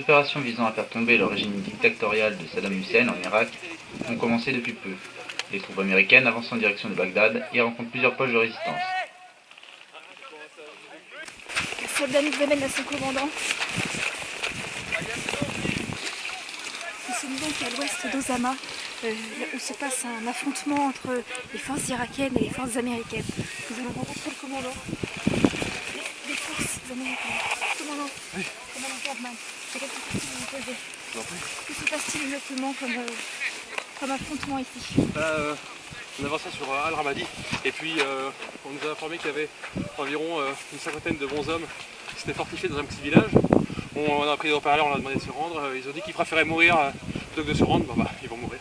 opérations visant à faire tomber le régime dictatorial de Saddam Hussein en Irak ont commencé depuis peu. Les troupes américaines avancent en direction de Bagdad et rencontrent plusieurs poches de résistance. Les soldats nous amènent à son commandant. Nous sommes donc à l'ouest d'Osama, où se passe un affrontement entre les forces irakiennes et les forces américaines. Nous allons rencontrer le commandant des forces américaines. Commandant, oui. Commandant Gerdman, j'ai quelques questions à vous poser. Que se passe-t-il exactement comme affrontement ici? On avançait sur Al-Ramadi et puis on nous a informé qu'il y avait environ une cinquantaine de bons hommes qui s'étaient fortifiés dans un petit village. On a pris des haut-parleurs, on a demandé de se rendre. Ils ont dit qu'ils préféraient mourir plutôt que de se rendre. Bah, ils vont mourir.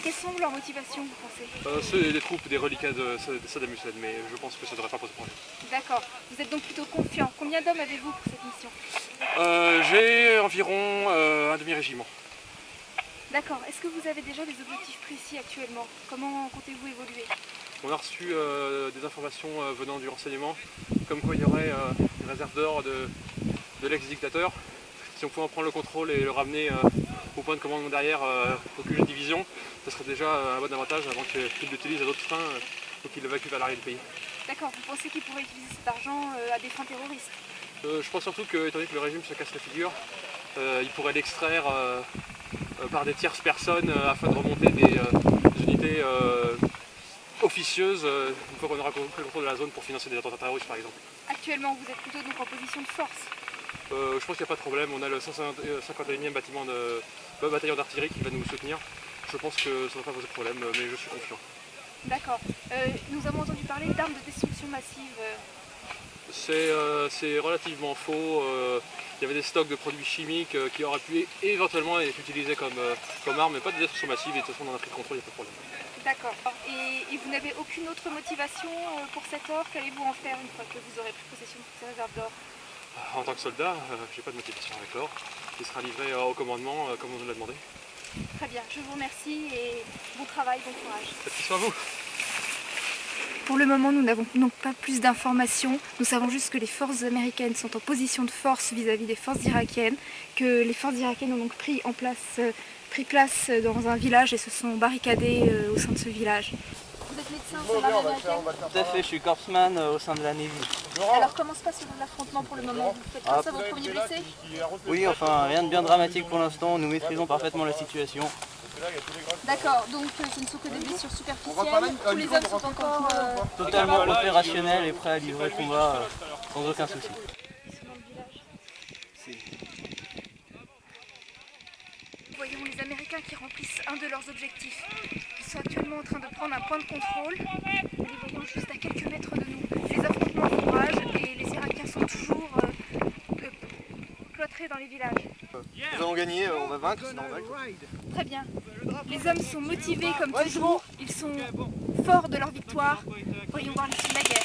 Quelles sont leurs motivations, vous pensez? C'est des troupes, des reliquats de Saddam Hussein, mais je pense que ça ne devrait pas poser problème. D'accord. Vous êtes donc plutôt confiant. Combien d'hommes avez-vous pour cette mission? J'ai environ un demi-régiment. D'accord. Est-ce que vous avez déjà des objectifs précis actuellement? Comment comptez-vous évoluer? On a reçu des informations venant du renseignement, comme quoi il y aurait une réserve d'or de l'ex-dictateur. Si on pouvait en prendre le contrôle et le ramener au point de commandement derrière au QG de division, ce serait déjà un bon avantage avant qu'il l'utilise à d'autres fins ou qu'il l'évacue vers l'arrière du pays. D'accord. Vous pensez qu'il pourrait utiliser cet argent à des fins terroristes? Je pense surtout que, étant donné que le régime se casse la figure, il pourrait l'extraire par des tierces personnes afin de remonter des unités officieuses une fois qu'on aura pris le contrôle de la zone pour financer des attentats terroristes par exemple. Actuellement, vous êtes plutôt donc en position de force. Je pense qu'il n'y a pas de problème, on a le 151e bataillon d'artillerie qui va nous soutenir. Je pense que ça ne va pas poser de problème, mais je suis confiant. D'accord. Nous avons entendu parler d'armes de destruction massive. C'est relativement faux. Il y avait des stocks de produits chimiques qui auraient pu éventuellement être utilisés comme armes, mais pas de destruction massive, et de toute façon on en a pris le contrôle, il n'y a pas de problème. D'accord. Et vous n'avez aucune autre motivation pour cet or? Qu'allez-vous en faire une fois que vous aurez pris possession de toutes ces réserves d'or? En tant que soldat, j'ai pas de motivation avec l'or. Il sera livré au commandement comme on nous l'a demandé. Très bien, je vous remercie et bon travail, bon courage. Merci à vous. Pour le moment, nous n'avons donc pas plus d'informations. Nous savons juste que les forces américaines sont en position de force vis-à-vis des forces irakiennes, que les forces irakiennes ont donc pris place dans un village et se sont barricadées au sein de ce village. Vous êtes médecin au sein de l'armée américaine? Tout à fait, je suis corpsman au sein de la Navy. Alors comment se passe l'affrontement pour le moment? Vous faites face à vos premiers blessés? Oui, enfin rien de bien dramatique pour l'instant, nous maîtrisons parfaitement la situation. D'accord, donc ce ne sont que des blessures superficielles, tous les hommes sont encore... Totalement opérationnels et prêts à livrer le combat sans aucun souci. Ils sont dans le village. Voyons les Américains qui remplissent un de leurs objectifs. Ils sont actuellement en train de prendre un point de contrôle. Nous les voyons juste à quelques mètres de nous. Les affrontements font rage et les Irakiens sont toujours cloîtrés dans les villages. Nous allons gagner, on va vaincre, c'est normal. Très bien. Les hommes sont motivés comme toujours. Ils sont forts de leur victoire. Voyons voir l'issue de la guerre.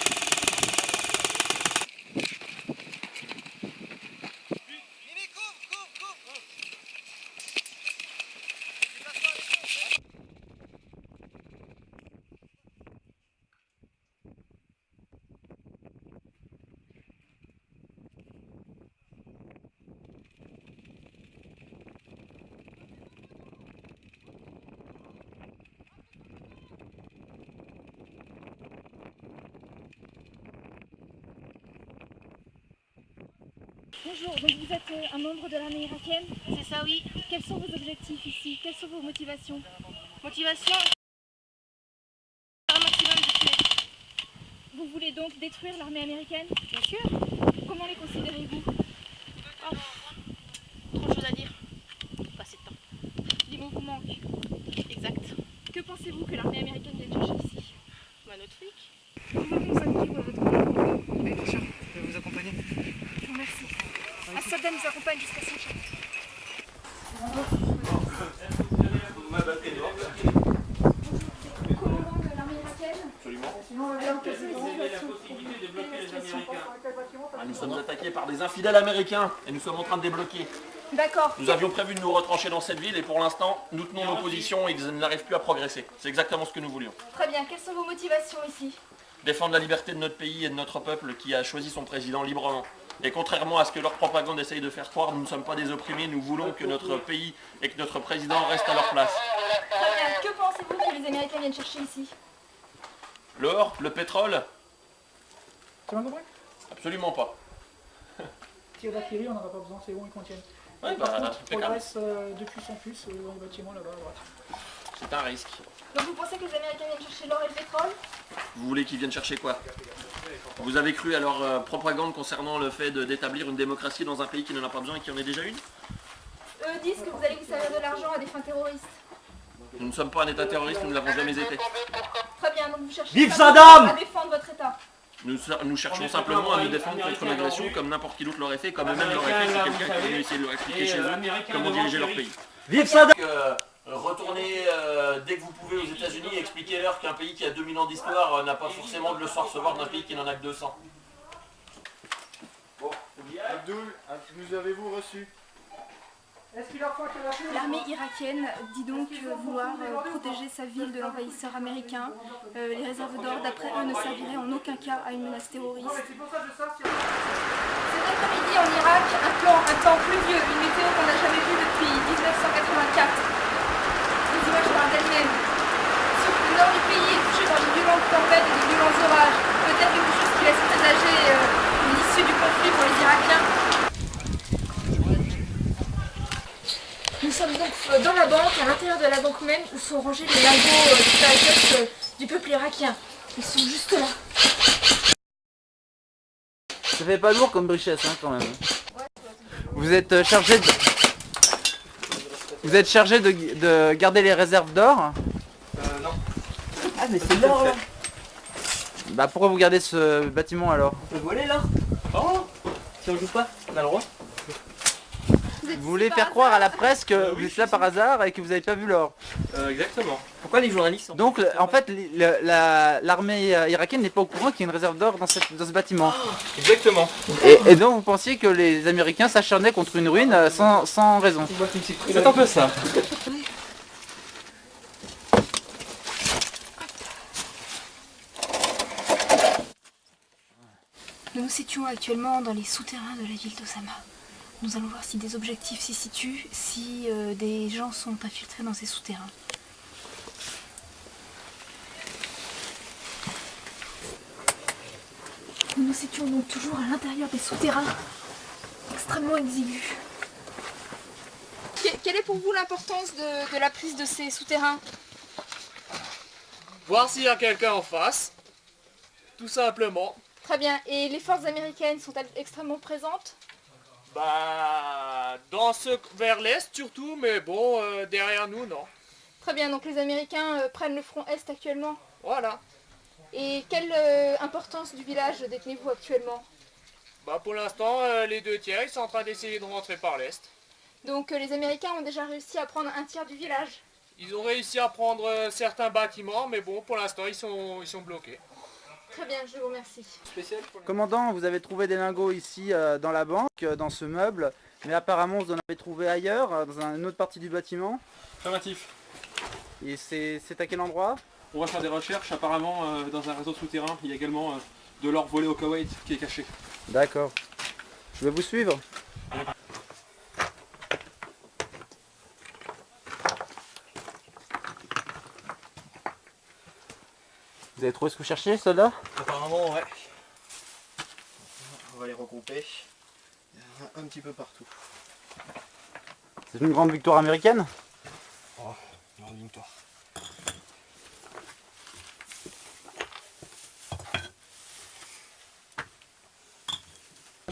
Bonjour, donc vous êtes un membre de l'armée irakienne? C'est ça, oui. Quels sont vos objectifs ici? Quelles sont vos motivations? Motivation, un maximum de tuer. Vous voulez donc détruire l'armée américaine? Bien sûr. Comment les considérez-vous? Oh, trop de choses à dire. Pas assez de temps. Les mots vous manquent. Exact. Que pensez-vous que l'armée américaine vienne chercher ici? Bah, notre fric. Pouvez-vous nous indiquer où est votre commandant? Oui, bien sûr, je vais vous accompagner. Je vous remercie. Un soldat nous accompagne jusqu'à son chef. Commandant de l'armée irakienne? Absolument. Alors, quelles sont les situations? Nous sommes attaqués par des infidèles américains et nous sommes en train de débloquer. D'accord. Nous avions prévu de nous retrancher dans cette ville et pour l'instant, nous tenons nos positions et ils n'arrivent plus à progresser. C'est exactement ce que nous voulions. Très bien. Quelles sont vos motivations ici? Défendre la liberté de notre pays et de notre peuple qui a choisi son président librement. Et contrairement à ce que leur propagande essaye de faire croire, nous ne sommes pas des opprimés, nous voulons que notre pays et que notre président restent à leur place. Très bien. Que pensez-vous que les Américains viennent chercher ici? L'or, le pétrole? Tu m'as compris? Absolument pas. Tir d'artillerie, on n'en a pas besoin, c'est bon, ils contiennent. Ouais, Par bah, contre, on impeccable. reste de plus en plus dans les bâtiments là-bas à droite. C'est un risque. Donc vous pensez que les Américains viennent chercher l'or et le pétrole? Vous voulez qu'ils viennent chercher quoi? Vous avez cru à leur propagande concernant le fait d'établir une démocratie dans un pays qui n'en a pas besoin et qui en est déjà une? Eux disent que vous allez vous servir de l'argent à des fins terroristes. Nous ne sommes pas un État terroriste, nous ne l'avons jamais été. Très bien, donc vous cherchez Vive simplement Saddam à défendre votre État. Nous cherchons simplement à nous défendre contre une agression comme n'importe qui d'autre l'aurait fait, comme eux-mêmes l'auraient fait si quelqu'un qui venait essayer de leur expliquer chez eux comment diriger leur pays. Vive Saddam! Retournez dès que vous pouvez aux États-Unis et expliquez-leur qu'un pays qui a 2000 ans d'histoire n'a pas forcément de leçon à recevoir d'un pays qui n'en a que 200. Bon, Abdoul, nous avez-vous reçu? L'armée irakienne dit donc vouloir protéger sa ville de l'envahisseur américain. Les réserves d'or, d'après eux, ne serviraient en aucun cas à une menace terroriste. Cet après-midi en Irak, un temps pluvieux, une météo qu'on n'a jamais vue depuis 1984. Les images parlent d'elles-mêmes. Sauf que le nord du pays est touché par de violentes tempêtes et de violents orages. Peut-être quelque chose qui laisse présager l'issue du conflit pour les Irakiens. Nous sommes donc dans la banque, à l'intérieur de la banque même, où sont rangés les lingots de la du peuple irakien. Ils sont juste là. Ça fait pas lourd comme richesse hein, quand même. Vous êtes chargé de garder les réserves d'or? Non. Ah mais c'est l'or là. Bah pourquoi vous gardez ce bâtiment alors? On peut voler l'or? Oh. Si on joue pas, on a le droit. Vous voulez faire croire à la presse que vous êtes là par hasard et que vous n'avez pas vu l'or. Exactement. Pourquoi les journalistes? Donc en fait l'armée irakienne n'est pas au courant qu'il y a une réserve d'or dans ce bâtiment. Exactement. Et donc vous pensiez que les Américains s'acharnaient contre une ruine sans raison. C'est un peu ça. Nous nous situons actuellement dans les souterrains de la ville d'Osama. Nous allons voir si des objectifs s'y situent, si des gens sont infiltrés dans ces souterrains. Nous nous situons donc toujours à l'intérieur des souterrains, extrêmement exigus. Quelle est pour vous l'importance de la prise de ces souterrains? Voir s'il y a quelqu'un en face, tout simplement. Très bien. Et les forces américaines sont-elles extrêmement présentes? Bah, vers l'est surtout, mais bon, derrière nous, non. Très bien, donc les Américains prennent le front est actuellement. Voilà. Et quelle importance du village détenez-vous actuellement? Bah, pour l'instant, les 2 tiers, ils sont en train d'essayer de rentrer par l'est. Donc les Américains ont déjà réussi à prendre un tiers du village. Ils ont réussi à prendre certains bâtiments, mais bon, pour l'instant, ils sont bloqués. Très bien, je vous remercie. Commandant, vous avez trouvé des lingots ici dans la banque, dans ce meuble, mais apparemment vous en avez trouvé ailleurs, dans une autre partie du bâtiment. Affirmatif. Et c'est à quel endroit? On va faire des recherches, apparemment, dans un réseau souterrain, il y a également de l'or volé au Koweït qui est caché. D'accord. Je vais vous suivre. Vous avez trouvé ce que vous cherchiez, soldat? Apparemment, ouais. On va les regrouper. Il y en a un petit peu partout. C'est une grande victoire américaine? Oh, une grande victoire.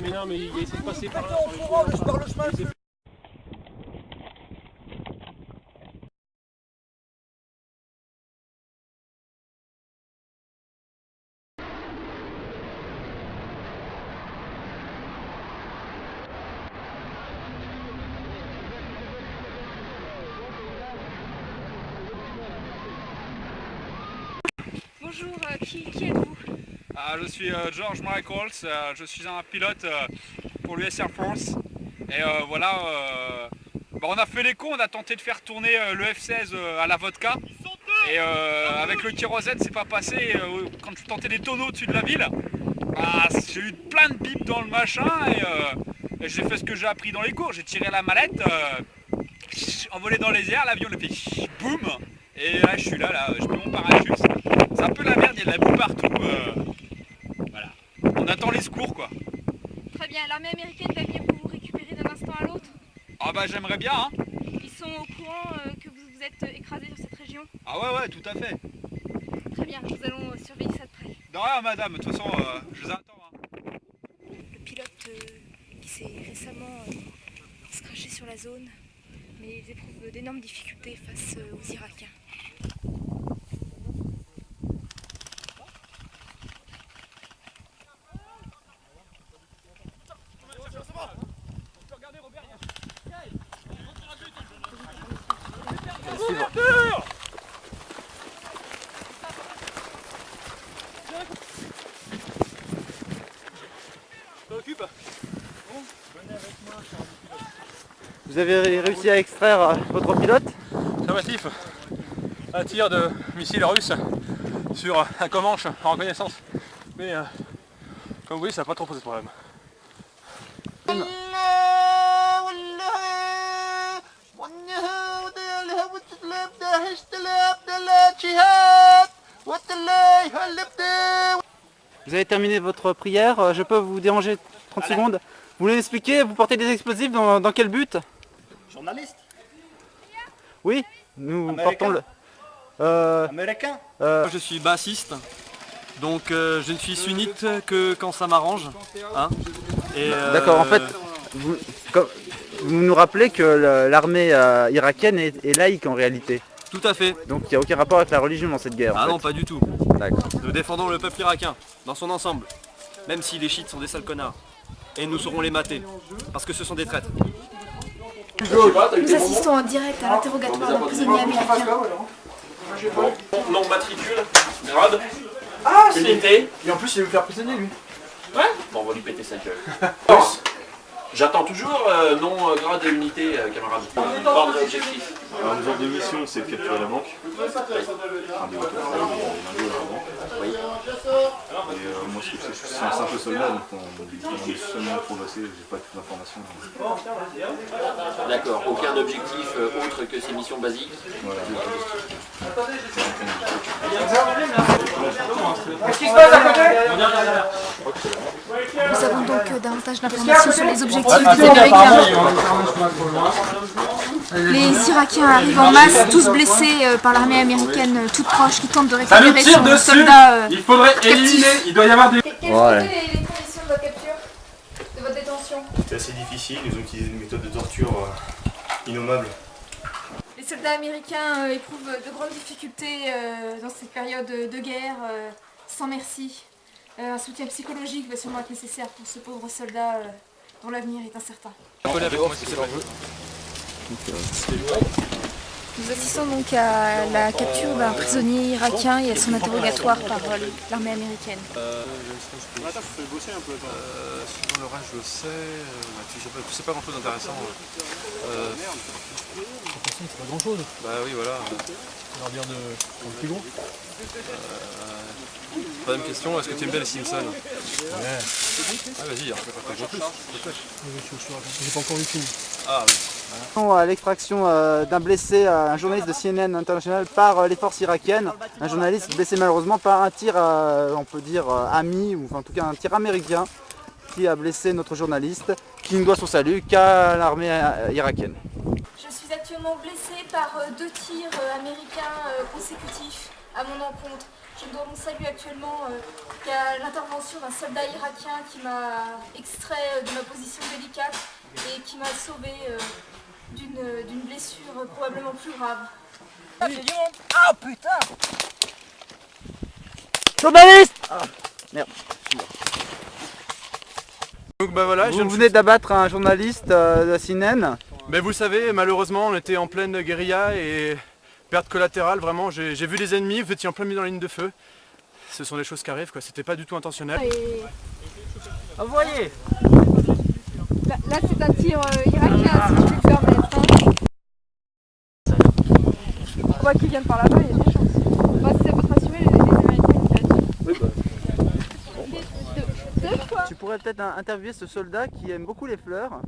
Mais non, mais il essaie de passer par là. Bonjour, qui êtes-vous? Je suis George Michaels, je suis un pilote pour l'US Air Force. Et voilà, on a fait les cons, on a tenté de faire tourner le F-16 à la vodka. Et avec le kérosène, c'est pas passé quand je tentais des tonneaux au-dessus de la ville. Bah, j'ai eu plein de bips dans le machin et j'ai fait ce que j'ai appris dans les cours. J'ai tiré la mallette, envolé dans les airs, l'avion le fait boum. Et là je suis là, je mets mon parachute. C'est un peu la merde, il y a de la boue partout. Voilà. On attend les secours quoi. Très bien, l'armée américaine va venir pour vous récupérer d'un instant à l'autre. Ah bah j'aimerais bien hein. Ils sont au courant que vous vous êtes écrasé sur cette région. Ah ouais, tout à fait. Très bien, nous allons surveiller ça de près. De rien madame, de toute façon je vous attends. Hein. Le pilote qui s'est récemment scratché sur la zone, mais ils éprouvent d'énormes difficultés face aux Irakiens. Vous avez réussi à extraire votre pilote? Affirmatif. Un tir de missile russe sur un Comanche en reconnaissance. Mais comme vous voyez, ça n'a pas trop posé de problème. Vous avez terminé votre prière, je peux vous déranger 30 secondes? Vous voulez m'expliquer, vous portez des explosifs dans quel but? Journaliste. Oui, nous Américain. portons le... Américain. Je suis bassiste, donc je ne suis sunnite que quand ça m'arrange. Hein. D'accord, en fait, vous nous rappelez que l'armée irakienne est laïque en réalité. Tout à fait. Donc il n'y a aucun rapport avec la religion dans cette guerre. Ah en non, fait. pas du tout. D'accord. Nous défendons le peuple irakien, dans son ensemble, même si les chiites sont des sales connards. Et nous saurons les mater, parce que ce sont des traîtres. Nous assistons en direct à l'interrogatoire d'un prisonnier américain. Nom, matricule, grade, Ah, unité. Et en plus, il veut me faire prisonnier lui. Ouais. Bon, on va lui péter sa gueule. J'attends toujours nom, grade et unité, camarade. Ordre et objectif. Alors, nos ordres de mission, c'est de capturer la banque. Oui. Et moi, je suis un simple soldat, donc on est seulement progressé, j'ai pas toute l'information. D'accord, aucun objectif autre que ces missions basiques. Voilà. Qu'est-ce qui se passe à côté? Nous avons donc davantage d'informations sur les objectifs des Américains. Les Irakiens arrivent en masse, tous blessés par l'armée américaine toute proche qui tente de récupérer son soldat Il faudrait éliminer, il doit y avoir des... Quelles étaient les conditions de votre capture, de votre détention? C'est assez difficile, ils ont utilisé une méthode de torture innommable. Les soldats américains éprouvent de grandes difficultés dans cette période de guerre, sans merci. Un soutien psychologique va sûrement être nécessaire pour ce pauvre soldat dont l'avenir est incertain. Nous assistons donc à la capture d'un prisonnier irakien et à son interrogatoire par l'armée américaine. Sinon le reste je sais, c'est pas grand chose d'intéressant. C'est pas grand chose. Bah oui voilà. Ça a l'air bien de plus gros. Troisième question, est-ce que tu aimes bien les Simpsons? Ouais. Ah vas-y, raconte-moi plus. J'ai pas encore vu le film. Ah oui. À l'extraction d'un blessé, un journaliste de CNN International par les forces irakiennes, un journaliste blessé malheureusement par un tir, on peut dire ami, ou enfin, en tout cas un tir américain qui a blessé notre journaliste, qui ne doit son salut qu'à l'armée irakienne. Je suis actuellement blessée par 2 tirs américains consécutifs à mon encontre. Je dois mon salut actuellement qu'à l'intervention d'un soldat irakien qui m'a extrait de ma position délicate et qui m'a sauvé d'une blessure probablement plus grave. Ah putain! Journaliste! Merde. Donc bah voilà, Vous venez d'abattre un journaliste de CNN. Mais vous savez, malheureusement on était en pleine guérilla et perte collatérale, vraiment, j'ai vu les ennemis, vous étiez en plein milieu dans la ligne de feu. Ce sont des choses qui arrivent, quoi. C'était pas du tout intentionnel. Envoyez! Là c'est un tir irakien si je puis me permettre. On voit qu'ils viennent par là-bas, il y a des chances. Bah, si ça peut te rassurer, les Américains ils tirent. Oui, bah. pourrait peut-être interviewer ce soldat qui aime beaucoup les fleurs.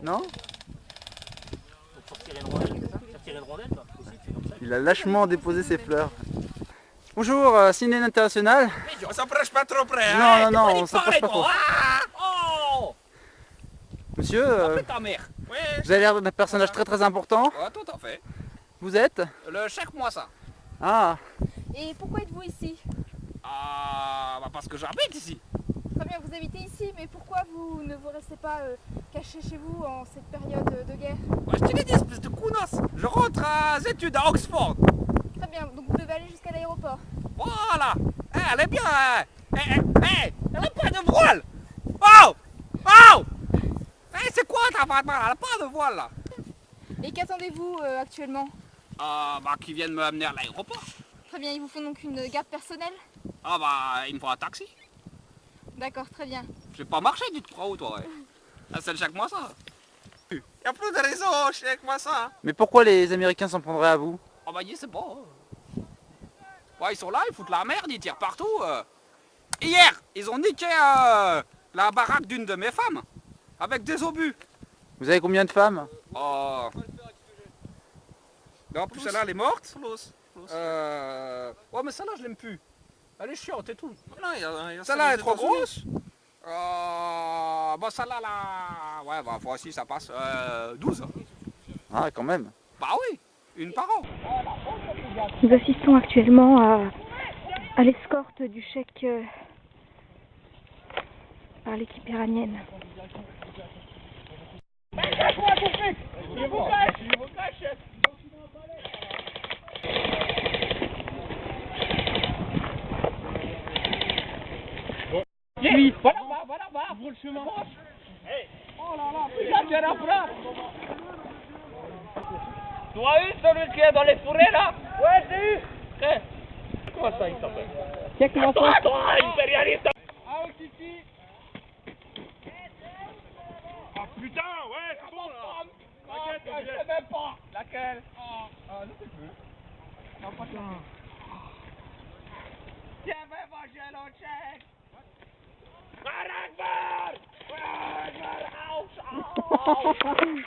Non? Il a lâchement déposé ses fleurs. Bonjour, CNN International. On s'approche pas trop près, Non, hein? non, non, on s'approche pas trop. Oh! Monsieur, Ta mère. Oui. vous avez l'air d'un personnage très très important. Ouais, tout à fait. Vous êtes? Le chaque mois ça. Ah, Et pourquoi êtes-vous ici? Ah, bah parce que j'habite ici. Très bien, vous habitez ici, mais pourquoi vous ne vous restez pas caché chez vous en cette période de guerre? Bah, je t'ai dit, espèce de counasse. Je rentre aux études à Oxford. Très bien, donc vous devez aller jusqu'à l'aéroport. Voilà. Eh, elle est bien. Elle a pas de voile. Oh! Oh! Eh, c'est quoi ta femme? Elle a pas de voile là. Et qu'attendez-vous actuellement? Bah, qu'ils viennent me amener à l'aéroport. Très bien, ils vous font donc une garde personnelle? Ah, bah, il me faut un taxi. D'accord, très bien. J'ai pas marché, tu te crois où toi? Ouais. Ah, c'est le chaque mois ça. Y'a plus de réseau, chaque mois ça. mais pourquoi les Américains s'en prendraient à vous? Oh bah je sais pas. Ouais, ils sont là, ils foutent la merde, ils tirent partout. Hier, ils ont niqué la baraque d'une de mes femmes. Avec des obus. Vous avez combien de femmes? Oh. Non, en plus celle-là elle est morte. Ouais mais celle-là je l'aime plus. Elle est chiante et tout. Celle-là elle est trop grosse. Bon celle-là là. Ouais bah voici ça passe 12. Ah, quand même. Bah oui, une par an. Nous assistons actuellement à l'escorte du cheikh par l'équipe iranienne. Oui, voilà, ouvre le chemin. Hey. Oh là là, regarde, il y a la frappe. Tu as eu celui qui est dans les fourrés là? Ouais, j'ai eu. Comment ça il s'appelle? Qu'est-ce qu'il va faire? Toi, impérialiste. Ah, Titi. Ah putain, ouais, c'est bon là. Laquelle, je sais même pas. Laquelle? Ah, je sais plus. Non, pas ça. Tiens, vais manger le check. Akbar! Akbar! Ouch!